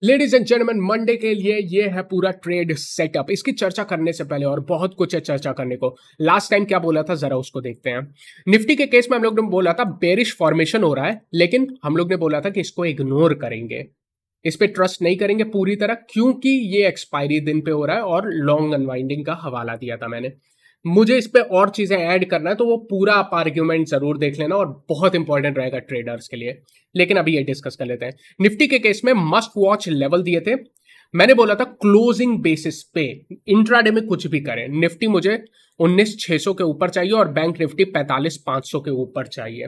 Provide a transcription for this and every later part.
Ladies and gentleman, Monday के लिए ये है पूरा ट्रेड सेटअप। इसकी चर्चा करने से पहले और बहुत कुछ है चर्चा करने को। लास्ट टाइम क्या बोला था जरा उसको देखते हैं। निफ्टी के केस में हम लोग ने बोला था बेरिश फॉर्मेशन हो रहा है, लेकिन हम लोग ने बोला था कि इसको इग्नोर करेंगे, इस पे ट्रस्ट नहीं करेंगे पूरी तरह, क्योंकि ये एक्सपायरी दिन पे हो रहा है और लॉन्ग अनवाइंडिंग का हवाला दिया था मैंने। मुझे इस पे और चीजें ऐड करना है, तो वो पूरा आप आर्ग्यूमेंट जरूर देख लेना और बहुत इंपॉर्टेंट रहेगा ट्रेडर्स के लिए। लेकिन अभी ये डिस्कस कर लेते हैं। निफ्टी के केस में मस्ट वॉच लेवल दिए थे। मैंने बोला था क्लोजिंग बेसिस पे इंट्राडे में कुछ भी करें, निफ्टी मुझे 19,600 के ऊपर चाहिए और बैंक निफ्टी 45,500 के ऊपर चाहिए।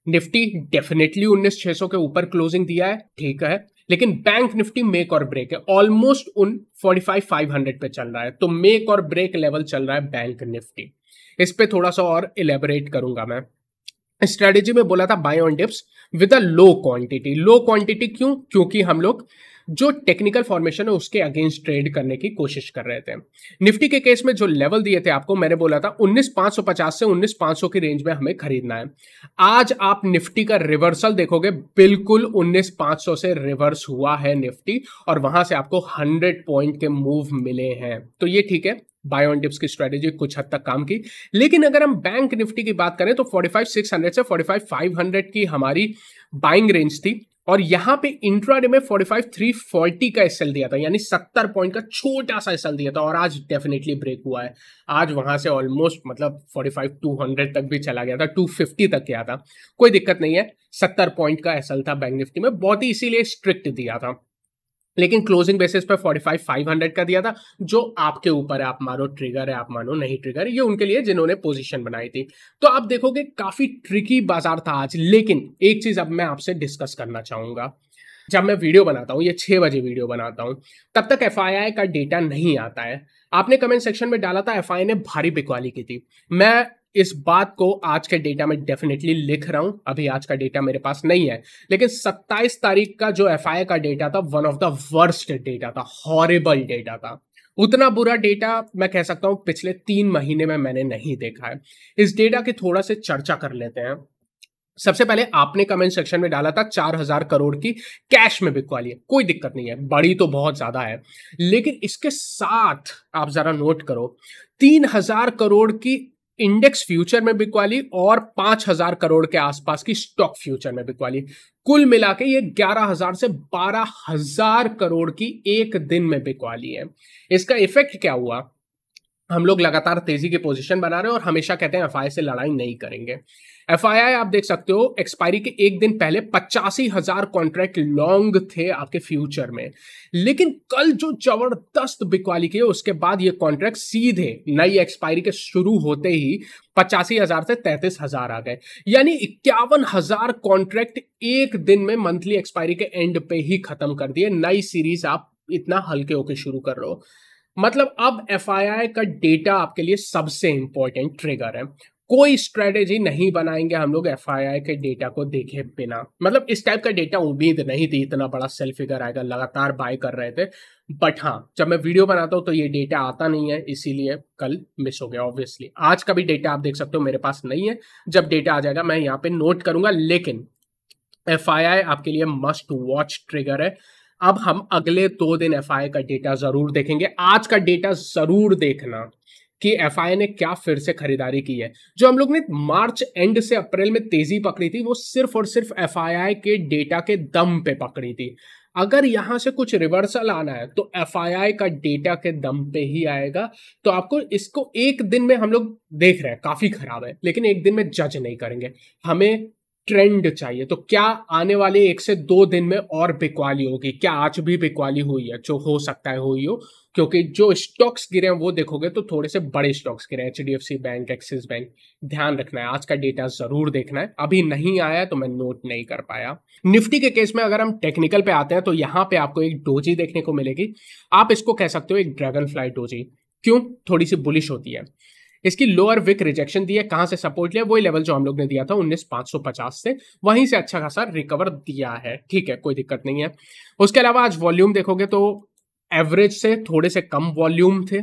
निफ्टी डेफिनेटली 19,600 के ऊपर क्लोजिंग दिया है, ठीक है, लेकिन बैंक निफ्टी मेक और ब्रेक है, ऑलमोस्ट उन 45,500 पे चल रहा है, तो मेक और ब्रेक लेवल चल रहा है बैंक निफ्टी। इस पे थोड़ा सा और इलेबोरेट करूंगा मैं। स्ट्रेटेजी में बोला था buy on dips with a low quantity. Low quantity क्यों? क्योंकि हम लोग जो टेक्निकल फॉर्मेशन है उसके अगेंस्ट ट्रेड करने की कोशिश कर रहे थे। निफ्टी के केस में जो लेवल दिए थे आपको, मैंने बोला था 19,550 से 19,500 की रेंज में हमें खरीदना है। आज आप निफ्टी का रिवर्सल देखोगे, बिल्कुल 19,500 से रिवर्स हुआ है निफ्टी और वहां से आपको 100 पॉइंट के मूव मिले हैं, तो ये ठीक है। बाय ऑन डिप्स की स्ट्रेटेजी कुछ हद तक काम की। लेकिन अगर हम बैंक निफ्टी की बात करें तो 45,600 से 45,500 की हमारी बाइंग रेंज थी और यहां पे इंट्राडे में 45,340 का एसएल दिया था, यानी 70 पॉइंट का छोटा सा एसएल दिया था और आज डेफिनेटली ब्रेक हुआ है। आज वहां से ऑलमोस्ट मतलब 45,200 तक भी चला गया था, 250 तक गया था, कोई दिक्कत नहीं है। 70 पॉइंट का एसएल था बैंक निफ्टी में, बहुत ही इसीलिए स्ट्रिक्ट दिया था। लेकिन क्लोजिंग बेसिस पे 45,500 का दिया था, जो आपके ऊपर है, आप मानो ट्रिगर है, आप मानो नहीं ट्रिगर है, ये उनके लिए जिन्होंने पोजीशन बनाई थी। तो आप देखोगे काफी ट्रिकी बाजार था आज। लेकिन एक चीज अब मैं आपसे डिस्कस करना चाहूंगा। जब मैं वीडियो बनाता हूं, ये 6 बजे वीडियो बनाता हूं, तब तक एफआईआई का डेटा नहीं आता है। आपने कमेंट सेक्शन में डाला था एफआईआई ने भारी बिकवाली की थी। मैं इस बात को आज के डेटा में डेफिनेटली लिख रहा हूं। अभी आज का डेटा मेरे पास नहीं है, लेकिन 27 तारीख का जो एफआईआई का डेटा था, one of the worst data था, हॉरिबल डेटा था। उतना बुरा डेटा मैं कह सकता हूं पिछले 3 महीने में मैंने नहीं देखा है। इस डेटा की थोड़ा से चर्चा कर लेते हैं। सबसे पहले आपने कमेंट सेक्शन में डाला था 4,000 करोड़ की कैश में बिकवाली है, कोई दिक्कत नहीं है, बड़ी तो बहुत ज्यादा है, लेकिन इसके साथ आप जरा नोट करो 3,000 करोड़ की इंडेक्स फ्यूचर में बिकवाली और 5,000 करोड़ के आसपास की स्टॉक फ्यूचर में बिकवाली। कुल मिला के ये 11,000 से 12,000 करोड़ की एक दिन में बिकवाली है। इसका इफेक्ट क्या हुआ? हम लोग लगातार तेजी की पोजीशन बना रहे हैं और हमेशा कहते हैं एफआईआई से लड़ाई नहीं करेंगे। एफआईआई आप देख सकते हो एक्सपायरी के एक दिन पहले 85,000 कॉन्ट्रैक्ट लॉन्ग थे आपके फ्यूचर में, लेकिन कल जो जबरदस्त बिकवाली की है उसके बाद ये कॉन्ट्रैक्ट सीधे नई एक्सपायरी के शुरू होते ही 85,000 से 33,000 आ गए, यानी 51,000 कॉन्ट्रैक्ट एक दिन में मंथली एक्सपायरी के एंड पे ही खत्म कर दिए। नई सीरीज आप इतना हल्के होके शुरू कर रहे हो। मतलब अब एफआईआई का डेटा आपके लिए सबसे इंपॉर्टेंट ट्रिगर है। कोई स्ट्रेटेजी नहीं बनाएंगे हम लोग एफआईआई के डेटा को देखे बिना। मतलब इस टाइप का डेटा उम्मीद नहीं थी, इतना बड़ा सेल फिगर आएगा, लगातार बाय कर रहे थे। बट हाँ, जब मैं वीडियो बनाता हूं तो ये डेटा आता नहीं है, इसीलिए कल मिस हो गया। ऑब्वियसली आज का भी डेटा आप देख सकते हो मेरे पास नहीं है, जब डेटा आ जाएगा मैं यहाँ पे नोट करूंगा। लेकिन एफआईआई आपके लिए मस्ट वॉच ट्रिगर है। अब हम अगले 2 दिन एफआईआई का डेटा जरूर देखेंगे। आज का डेटा जरूर देखना कि एफआईआई ने क्या फिर से खरीदारी की है। जो हम लोग ने मार्च एंड से अप्रैल में तेजी पकड़ी थी, वो सिर्फ और सिर्फ एफआईआई के डेटा के दम पे पकड़ी थी। अगर यहां से कुछ रिवर्सल आना है तो एफआईआई का डेटा के दम पे ही आएगा। तो आपको इसको एक दिन में हम लोग देख रहे हैं काफी खराब है, लेकिन एक दिन में जज नहीं करेंगे, हमें ट्रेंड चाहिए। तो क्या आने वाले 1 से 2 दिन में और बिकवाली होगी? क्या आज भी बिकवाली हुई है? जो हो सकता है हुई हो, क्योंकि जो स्टॉक्स गिरे हैं वो देखोगे तो थोड़े से बड़े स्टॉक्स गिरे हैं, एचडीएफसी बैंक, एक्सिस बैंक। ध्यान रखना है, आज का डेटा जरूर देखना है। अभी नहीं आया तो मैं नोट नहीं कर पाया। निफ्टी के केस में अगर हम टेक्निकल पे आते हैं तो यहाँ पे आपको एक डोजी देखने को मिलेगी। आप इसको कह सकते हो एक ड्रैगन फ्लाई डोजी। क्यों? थोड़ी सी बुलिश होती है। इसकी लोअर विक रिजेक्शन दी है, कहां से सपोर्ट लिया? वही लेवल जो हम लोग ने दिया था 19,550 से, वहीं से अच्छा खासा रिकवर दिया है, ठीक है, कोई दिक्कत नहीं है। उसके अलावा आज वॉल्यूम देखोगे तो एवरेज से थोड़े से कम वॉल्यूम थे,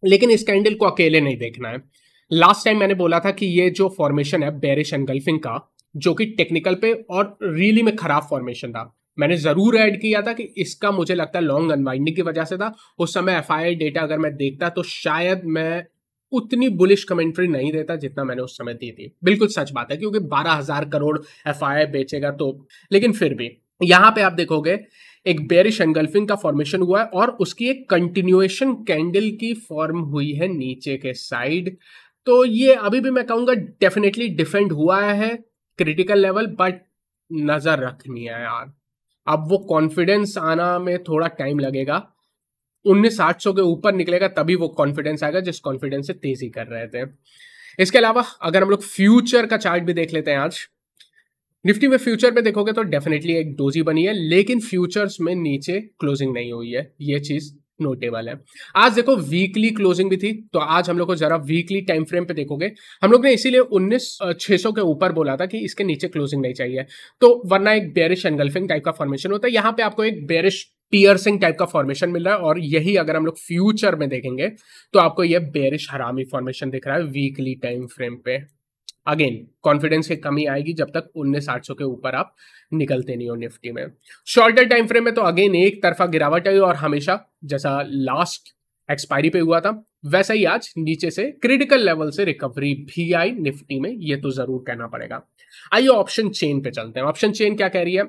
लेकिन इस कैंडल को अकेले नहीं देखना है। लास्ट टाइम मैंने बोला था कि ये जो फॉर्मेशन है बेरिश एनगल्फिंग का, जो कि टेक्निकल पे और रियली में खराब फॉर्मेशन था, मैंने जरूर ऐड किया था कि इसका मुझे लगता है लॉन्ग अनवाइंडिंग की वजह से था। उस समय एफआईआई डेटा अगर मैं देखता तो शायद मैं उतनी बुलिश कमेंट्री नहीं देता जितना मैंने उस समय दी थी। बिल्कुल सच बात है, क्योंकि 12,000 करोड़ एफआईआई बेचेगा तो। लेकिन फिर भी यहां पे आप देखोगे एक बेरिश एंगल्फिंग का फॉर्मेशन हुआ है और उसकी एक कंटिन्यूएशन कैंडल की फॉर्म हुई है नीचे के साइड। तो ये अभी भी मैं कहूंगा डेफिनेटली डिफेंड हुआ है क्रिटिकल लेवल, बट नजर रखनी है यार। अब वो कॉन्फिडेंस आना में थोड़ा टाइम लगेगा। 19,800 के ऊपर निकलेगा तभी वो कॉन्फिडेंस आएगा जिस कॉन्फिडेंस से तेजी कर रहे थे। इसके अलावा अगर हम लोग फ्यूचर का चार्ट भी देख लेते हैं, आज निफ्टी में फ्यूचर में देखोगे तो डेफिनेटली एक डोजी बनी है, लेकिन फ्यूचर्स में नीचे क्लोजिंग नहीं हुई है, ये चीज नोटेबल है। आज देखो वीकली क्लोजिंग भी थी, तो आज हम लोग को जरा वीकली टाइम फ्रेम पे देखोगे, हम लोग ने इसीलिए 19,600 के ऊपर बोला था कि इसके नीचे क्लोजिंग नहीं चाहिए, तो वरना एक बेरिश एंगल्फिंग टाइप का फॉर्मेशन होता है। यहां पे आपको एक बेरिश पियर्सिंग टाइप का फॉर्मेशन मिल रहा है, और यही अगर हम लोग फ्यूचर में देखेंगे तो आपको यह बेरिश हरामी फॉर्मेशन दिख रहा है वीकली टाइम फ्रेम पे। अगेन कॉन्फिडेंस की कमी आएगी जब तक 19,800 के ऊपर आप निकलते नहीं हो निफ्टी में। शॉर्टर टाइम फ्रेम में तो अगेन एक तरफा गिरावट है, और हमेशा जैसा लास्ट एक्सपायरी पे हुआ था वैसा ही आज नीचे से क्रिटिकल लेवल से रिकवरी भी आई निफ्टी में, ये तो जरूर कहना पड़ेगा। आइए ऑप्शन चेन पे चलते हैं। ऑप्शन चेन क्या कह रही है?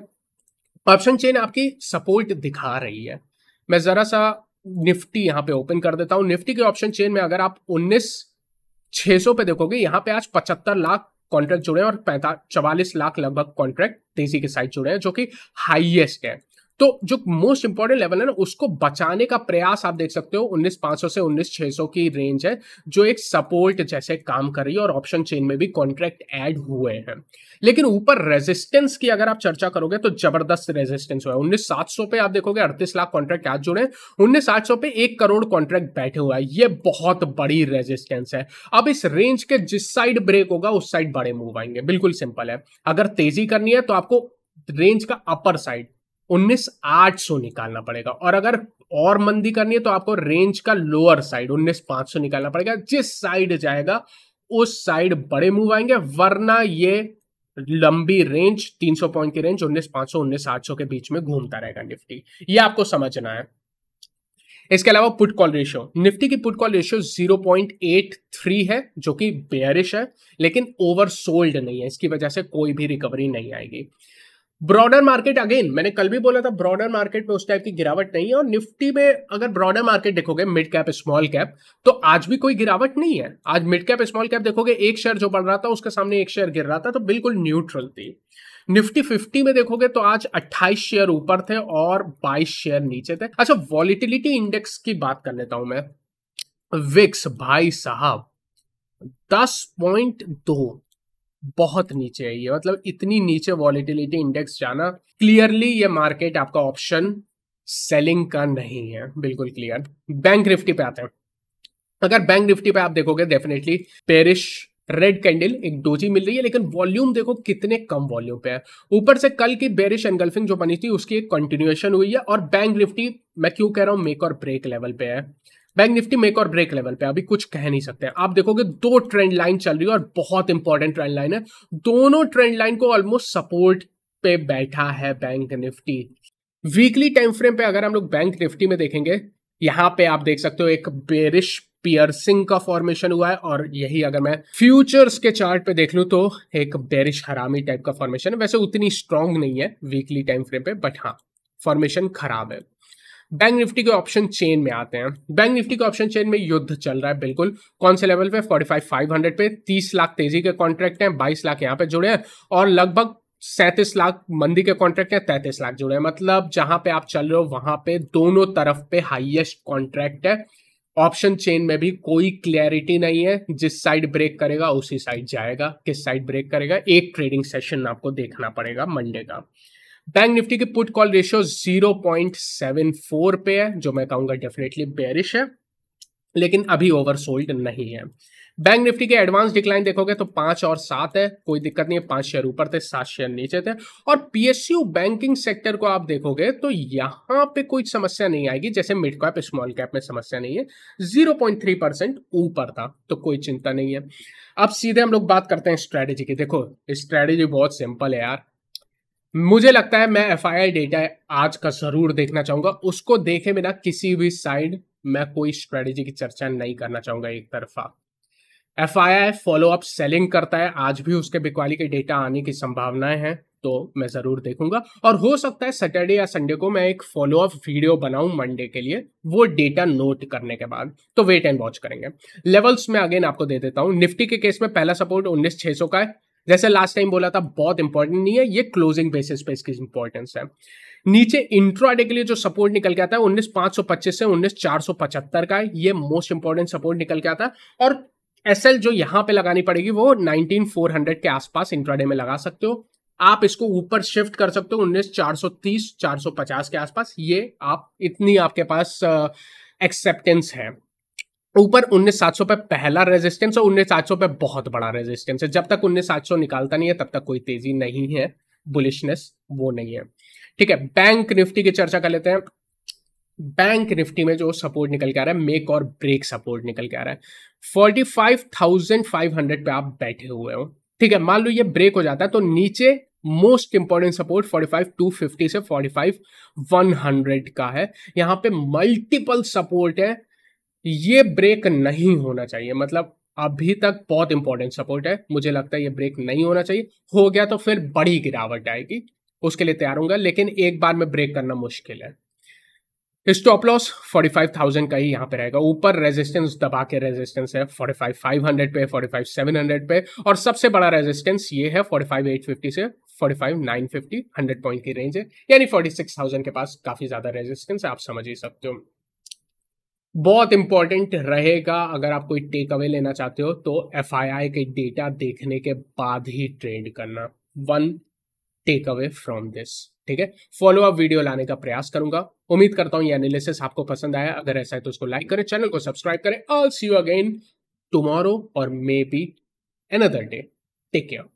ऑप्शन चेन आपकी सपोर्ट दिखा रही है। मैं जरा सा निफ्टी यहां पे ओपन कर देता हूं। निफ्टी के ऑप्शन चेन में अगर आप 19,600 पे देखोगे, यहां पे आज 75 लाख कॉन्ट्रैक्ट जुड़े हैं और 44 लाख लगभग कॉन्ट्रैक्ट तेजी के साइड जुड़े हैं, जो कि हाईएस्ट है। तो जो मोस्ट इंपॉर्टेंट लेवल है ना, उसको बचाने का प्रयास आप देख सकते हो 19,500 से 19,600 की रेंज है, जो एक सपोर्ट जैसे काम कर रही है, और ऑप्शन चेन में भी कॉन्ट्रैक्ट ऐड हुए हैं। लेकिन ऊपर रेजिस्टेंस की अगर आप चर्चा करोगे तो जबरदस्त रेजिस्टेंस हुआ है। 19,700 पे आप देखोगे 38 लाख कॉन्ट्रैक्ट आज जुड़े हैं, 19,800 पे 1 करोड़ कॉन्ट्रैक्ट बैठे हुआ है। ये बहुत बड़ी रेजिस्टेंस है। अब इस रेंज के जिस साइड ब्रेक होगा उस साइड बड़े मूव आएंगे, बिल्कुल सिंपल है। अगर तेजी करनी है तो आपको रेंज का अपर साइड 19,800 निकालना पड़ेगा, और अगर और मंदी करनी है तो आपको रेंज का लोअर साइड 19,500 निकालना पड़ेगा। जिस साइड जाएगा उस साइड बड़े मूव आएंगे, वरना ये लंबी रेंज 300 पॉइंट की रेंज 19,500 19,800 के बीच में घूमता रहेगा निफ्टी। ये आपको समझना है। इसके अलावा पुट कॉल रेशियो, निफ्टी की पुट कॉल रेशियो 0.83 है, जो कि बेयरिश है, लेकिन ओवर सोल्ड नहीं है। इसकी वजह से कोई भी रिकवरी नहीं आएगी। ब्रॉडर मार्केट, अगेन मैंने कल भी बोला था ब्रॉडर मार्केट में उस टाइप की गिरावट नहीं है, और निफ्टी में अगर ब्रॉडर मार्केट देखोगे मिड कैप स्मॉल कैप, तो आज भी कोई गिरावट नहीं है। आज मिड कैप स्मॉल कैप देखोगे, एक शेयर जो बढ़ रहा था उसके सामने एक शेयर गिर रहा था, तो बिल्कुल न्यूट्रल थी। निफ्टी 50 में देखोगे तो आज 28 शेयर ऊपर थे और 22 शेयर नीचे थे। अच्छा, वॉलिटिलिटी इंडेक्स की बात कर लेता हूं मैं। विक्स भाई साहब 10.2, बहुत नीचे है ये। मतलब इतनी नीचे वॉलिटिलिटी इंडेक्स जाना, क्लियरली ये मार्केट आपका ऑप्शन सेलिंग का नहीं है, बिल्कुल क्लियर। बैंक निफ्टी पे आते हैं। अगर बैंक निफ्टी पे आप देखोगे डेफिनेटली पेरिश रेड कैंडल एक डोजी मिल रही है, लेकिन वॉल्यूम देखो कितने कम वॉल्यूम पे है। ऊपर से कल की बेरिश एनगल्फिंग जो बनी थी उसकी एक कंटिन्यूएशन हुई है, और बैंक निफ्टी मैं क्यों कह रहा हूं मेक और ब्रेक लेवल पे है। बैंक निफ्टी मेक और ब्रेक लेवल पे, अभी कुछ कह नहीं सकते। आप देखोगे दो ट्रेंड लाइन चल रही है, और बहुत इंपॉर्टेंट ट्रेंड लाइन है। दोनों ट्रेंड लाइन को ऑलमोस्ट सपोर्ट पे बैठा है bank Nifty. Weekly time frame पे अगर हम लोग बैंक निफ्टी में देखेंगे, यहां पे आप देख सकते हो एक बेरिश पियर्सिंग का फॉर्मेशन हुआ है, और यही अगर मैं फ्यूचर्स के चार्ट पे देख लूं तो एक बेरिश हरामी टाइप का फॉर्मेशन है। वैसे उतनी स्ट्रांग नहीं है वीकली टाइम फ्रेम पे, बट हाँ फॉर्मेशन खराब है। बैंक निफ्टी के ऑप्शन चेन में आते हैं। बैंक निफ्टी के ऑप्शन चेन में युद्ध चल रहा है बिल्कुल। कौन से लेवल पे? 45,500 पे 30 लाख तेजी के कॉन्ट्रैक्ट हैं, 22 लाख यहाँ पे जुड़े हैं, और लगभग 37 लाख मंदी के कॉन्ट्रैक्ट हैं, 33 लाख जुड़े हैं। मतलब जहां पे आप चल रहे हो वहां पे दोनों तरफ पे हाईएस्ट कॉन्ट्रैक्ट है। ऑप्शन चेन में भी कोई क्लैरिटी नहीं है, जिस साइड ब्रेक करेगा उसी साइड जाएगा। किस साइड ब्रेक करेगा, एक ट्रेडिंग सेशन आपको देखना पड़ेगा मंडे का। बैंक निफ्टी की पुट कॉल रेशियो 0.74 पे है, जो मैं कहूंगा डेफिनेटली बेरिश है, लेकिन अभी ओवरसोल्ड नहीं है। बैंक निफ्टी के एडवांस डिक्लाइन देखोगे तो 5 और 7 है, कोई दिक्कत नहीं है। 5 शेयर ऊपर थे, 7 शेयर नीचे थे। और पीएसयू बैंकिंग सेक्टर को आप देखोगे तो यहां पे कोई समस्या नहीं आएगी, जैसे मिड कैप स्मॉल कैप में समस्या नहीं है। 0.3% ऊपर था, तो कोई चिंता नहीं है। अब सीधे हम लोग बात करते हैं स्ट्रैटेजी की। देखो स्ट्रैटेजी बहुत सिंपल है यार। मुझे लगता है मैं एफआईआई डेटा आज का जरूर देखना चाहूंगा, उसको देखे बिना किसी भी साइड मैं कोई स्ट्रेटेजी की चर्चा नहीं करना चाहूंगा एक तरफा। एफआईआई फॉलो अप सेलिंग करता है, आज भी उसके बिकवाली के डेटा आने की संभावनाएं हैं, तो मैं जरूर देखूंगा। और हो सकता है सैटरडे या संडे को मैं एक फॉलो अप वीडियो बनाऊं मंडे के लिए, वो डेटा नोट करने के बाद, तो वेट एंड वॉच करेंगे। लेवल्स में अगेन आपको दे देता हूं। निफ्टी के केस में पहला सपोर्ट 19,600 का है, जैसे लास्ट टाइम बोला था बहुत इंपॉर्टेंट नहीं है, ये क्लोजिंग बेसिस पे इसकी इंपॉर्टेंस है। नीचे इंट्राडे के लिए जो सपोर्ट निकल के आता है 19,525 से 19,475 का है, ये मोस्ट इंपॉर्टेंट सपोर्ट निकल के आता है। और एसएल जो यहां पे लगानी पड़ेगी वो 19,400 के आसपास इंट्राडे में लगा सकते हो। आप इसको ऊपर शिफ्ट कर सकते हो 19,430 450 के आसपास, ये आप इतनी आपके पास एक्सेप्टेंस है। ऊपर 19,700 पे पहला रेजिस्टेंस और 19,700 पे बहुत बड़ा रेजिस्टेंस है। जब तक 19,700 निकालता नहीं है तब तक कोई तेजी नहीं है, बुलिशनेस वो नहीं है। ठीक है, बैंक निफ्टी की चर्चा कर लेते हैं। बैंक निफ्टी में जो सपोर्ट निकल के आ रहा है, मेक और ब्रेक सपोर्ट निकल के आ रहा है 45,500 पे आप बैठे हुए हो। ठीक है, मान लो ये ब्रेक हो जाता है तो नीचे मोस्ट इंपॉर्टेंट सपोर्ट 45,250 से 45,100 का है। यहां पे मल्टीपल सपोर्ट है, ये ब्रेक नहीं होना चाहिए। मतलब अभी तक बहुत इंपॉर्टेंट सपोर्ट है, मुझे लगता है ये ब्रेक नहीं होना चाहिए। हो गया तो फिर बड़ी गिरावट आएगी, उसके लिए तैयार होऊंगा, लेकिन एक बार में ब्रेक करना मुश्किल है। स्टॉप लॉस 45,000 का ही यहां पे रहेगा। ऊपर रेजिस्टेंस दबा के रेजिस्टेंस है 45,500 पे, 45,700 पे, और सबसे बड़ा रेजिस्टेंस ये है 45,850 से 45,950, 100 पॉइंट की रेंज है, यानी 46,000 के पास काफी ज्यादा रेजिस्टेंस है, आप समझ ही सकते हो। बहुत इंपॉर्टेंट रहेगा अगर आप कोई टेक अवे लेना चाहते हो तो एफआईआई के डेटा देखने के बाद ही ट्रेड करना। One take away from this, ठीक है। फॉलो अप वीडियो लाने का प्रयास करूंगा। उम्मीद करता हूं ये एनालिसिस आपको पसंद आया। अगर ऐसा है तो उसको लाइक करें, चैनल को सब्सक्राइब करें। All see you again tomorrow और may be another day. Take care.